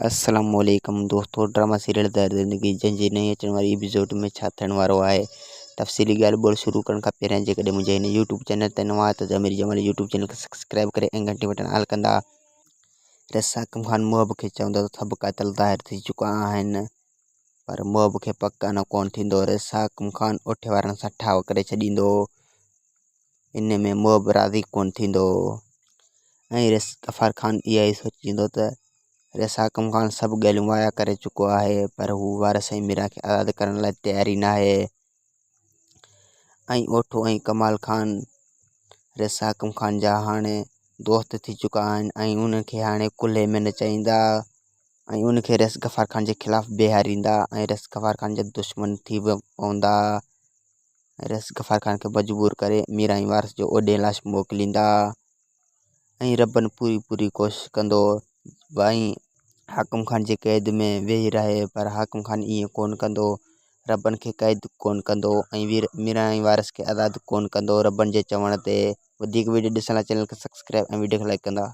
अस्सलामुअलैकुम दोस्तों, drama serial दर ज़िंदगी जंहिंजी नई अचण वारी एपिसोड में छा थियण वारो आहे। तफ़सीली ॻाल्हि ॿोल शुरू करण खां पहिरियां जेकॾहिं मुंहिंजे हिन यूट्यूब चैनल ते नवां त ज़मीर जमाल यूट्यूब चैनल खे सब्सक्राइब करे ऐं घंटी बटन ऑल कंदा। रसाकम ख़ान मुहब खे चवंदो त सभु क़ातिल ज़ाहिर थी चुका आहिनि, पर मुहब खे पक न कोन थींदो। रसाकम ख़ान ओठे वारनि सां ठाव करे छॾींदो। इन में मुहब राज़ी कोन थींदो ऐं गफ़ार ख़ान इहा ई सोचींदो त रसाकम ख़ान सभु ॻाल्हियूं वाया करे चुको आहे, पर हू वारस ऐं मीरा खे आज़ादु करण लाइ तयार ई न आहे। ऐं ओठो ऐं कमाल ख़ान रसाकम ख़ान जा हाणे दोस्त थी चुका आहिनि ऐं उनखे हाणे कुल्हे में न चाहींदा ऐं उनखे गफ़ार ख़ान जे ख़िलाफ़ु बीहारींदा ऐं गफ़ार ख़ान जा दुश्मन थी पवंदा। गफ़ार ख़ान खे मजबूर करे मीरा ऐं वारस जो ओॾे लाश मोकिलींदा ऐं रबन पूरी कोशिशि कंदो ऐं हाकिम ख़ान जे क़ैद में वेही रहे, पर हाकिम ख़ान ईअं कोन कंदो। रबन खे क़ैद कोन कंदो ऐं मीरा ऐं वारस खे आज़ादु कोन कंदो रबन जे चवण ते। वधीक वीडियो ॾिसण लाइ चैनल खे सब्सक्राइब ऐं वीडियो खे लाइक कंदा।